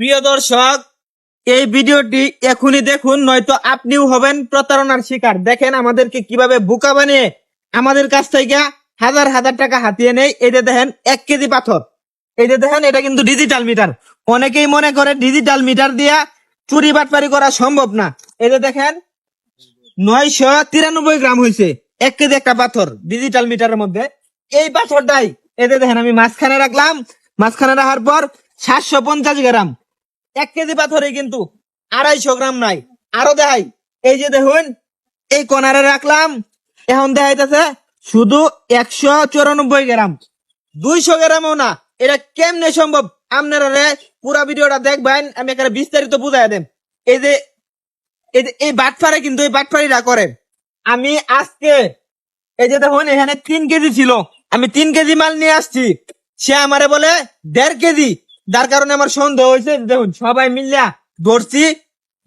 প্রিয় দর্শক, এই ভিডিওটি এখনই দেখুন, নয়তো আপনিও হবেন প্রতারণার শিকার। দেখেন আমাদেরকে কিভাবে বোকা বানিয়ে আমাদের কাছ থেকে হাজার হাজার টাকা হাতিয়ে নেই। এই যে দেখেন 1 কেজি পাথর, এই যে দেখেন এটা কিন্তু ডিজিটাল মিটার। অনেকেই মনে করে ডিজিটাল মিটার দিয়া চুরি বাটপারি করা সম্ভব না। এই যে দেখেন 993 গ্রাম হয়েছে 1 কেজি একটা পাথর ডিজিটাল মিটারের মধ্যে। এই পাথরটাই এই যে দেখেন আমি মাঝখানে রাখলাম, মাঝখানে রাখার পর 750 গ্রাম। 1 কেজি পাথরে কিন্তু 250 গ্রাম নাই। আরো দেখাই, এই যে দেখুন এই কোনারে রাখলাম, এখন দেখাইতেছে শুধু 194 গ্রাম, 200 গ্রামও না। এটা কেমনে সম্ভব? আপনারা পুরা ভিডিওটা দেখবেন, আমি এখানে বিস্তারিত বুঝাই দেন। এই যে এই বাটফারে কিন্তু এই বাটফারিটা করে। আমি আজকে এই যে দেখুন এখানে 3 কেজি ছিল, আমি 3 কেজি মাল নিয়ে আসছি, সে আমারে বলে 1.5 কেজি। যার কারণে আমার সন্দেহ হয়েছে। দেখুন সবাই মিলিয়া ধরছি,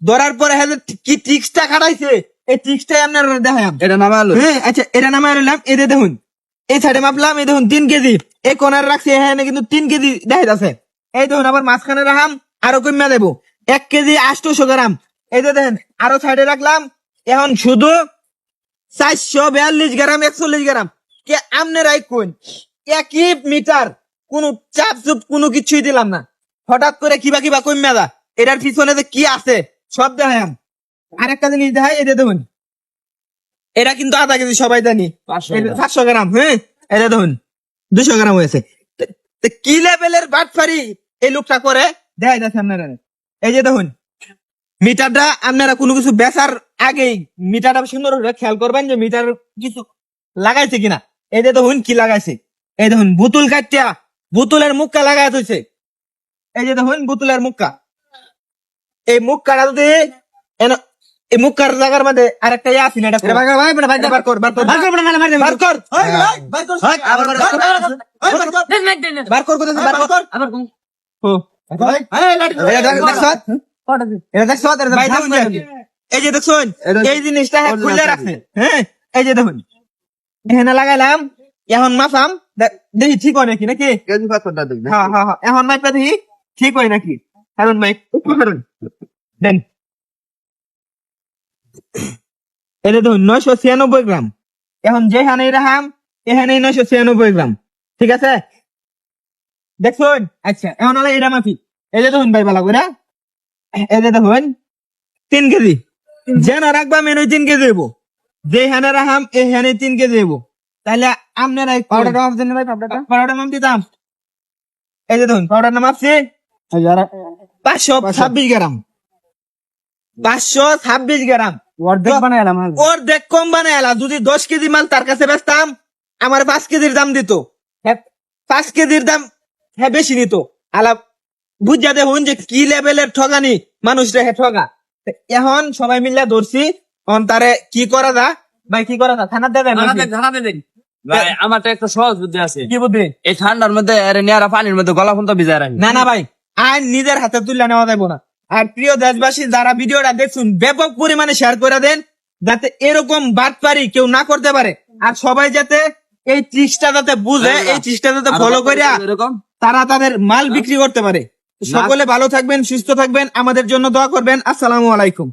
ধরার পরে কি ট্রিক্সটা খাটাইছে, এই ট্রিক্সটাই আপনারা দেখাম। এটা নামালো। হ্যাঁ আচ্ছা, এটা নামাই নিলাম। এই যে দেখুন এই সাইডে মাপলাম, এই দেখুন 3 কেজি। এই কোনার রাখছি, এখানে কিন্তু 3 কেজি দেখা যাচ্ছে। এই দেখুন আবার মাঝখানে রাখাম, আরো কমিয়া দেবো 1 কেজি 800 গ্রাম। এই যে দেখেন আরো সাইডে রাখলাম, এখন শুধু 442 গ্রাম, 41 গ্রাম। কে আপনারাই কোন একই মিটার, কোনো চাপ চুপ কোনো কিছুই দিলাম না, হঠাৎ করে কিবা কিবা কমিয়া দা। এটার পিছনে যে কি আছে সব দেখাম। আরেকটা জিনিস দেখাই, এই যে দেখুন এটা কিন্তু 0.5 কেজি, সবাই জানি 500 গ্রাম। হ্যাঁ এটা দেখুন 200 গ্রাম হয়েছে। কি লেভেলের বাটফারি এই লোকটা করে দেখাই যাচ্ছে আপনারা। এই যে দেখুন মিটারটা আপনারা কোনো কিছু বেচার আগেই মিটারটা সুন্দর করে খেয়াল করবেন যে মিটার কিছু লাগাইছে কিনা। এই যে দেখুন কি লাগাইছে, এই দেখুন বোতল কাটিয়া বোতলের মুখটা লাগাই হয়েছে। এই যে দেখুন বোতলের মুখটা, এই মুখটা যদি এই মুখটার জায়গার মধ্যে আরেকটা ইয়ে আছে না, এটা বার কর এই যে দেখুন এই জিনিসটা খুলে রাখছে। হ্যাঁ এই যে দেখুন এখানে লাগাইলাম, এখন মাপাম দেখি ঠিক হয় নাকি নাকি কেজি পাথরটা দেখবে। হ্যাঁ হ্যাঁ হ্যাঁ, এখন মাপা দেখি ঠিক হয় নাকি। হারুন ভাই দেন, এটা দেখুন 996 গ্রাম। এখন যেখানে রাখাম এখানে 996 গ্রাম, ঠিক আছে দেখুন। আচ্ছা এখন হলো এটা মাফি। এই যে দেখুন ভাই ভালো করে, এই যে দেখুন 3 কেজি যেন রাখবা মেনু 3 কেজি দেবো, যেখানে রাখাম এখানে 3 কেজি দেবো। তাহলে আপনারা পাউডারটা মাপ দেন ভাই, পাউডারটা মাপ দিতাম। এই যে দেখুন পাউডারটা মাপছি 526 গ্রাম, 526 গ্রাম। অর্ধেক বানাইলাম। অর্ধেক কম বানাইলা। যদি 10 কেজি মাল তার কাছে বেচতাম, আমার 5 কেজির দাম দিত। 5 কেজির দাম হ্যাঁ বেশি নিত। আলাপ বুঝা দেখুন যে কি লেভেলের ঠগানি মানুষরা ঠগা। এখন সবাই মিলে ধরছি, এখন তারে কি করা যা ভাই, কি করা যা থানা দেবেন ভাই আমার তো একটা সহজ বুদ্ধি আছে। কি বুদ্ধি? এই ঠান্ডার মধ্যে নেয়ারা পানির মধ্যে গলা ফোন তো ভিজায় রাখি। না না ভাই, আইন নিজের হাতে তুলে নেওয়া যাবো না। আর প্রিয় দেশবাসী যারা ভিডিওটা দেখুন ব্যাপক পরিমাণে শেয়ার করে দেন, যাতে এরকম বাটপারি কেউ না করতে পারে। আর সবাই যাতে এই ট্রিক্সটা যাতে বুঝে, এই ট্রিক্সটা যাতে ফলো করে তারা তাদের মাল বিক্রি করতে পারে। সকলে ভালো থাকবেন, সুস্থ থাকবেন, আমাদের জন্য দোয়া করবেন। আসসালামু আলাইকুম।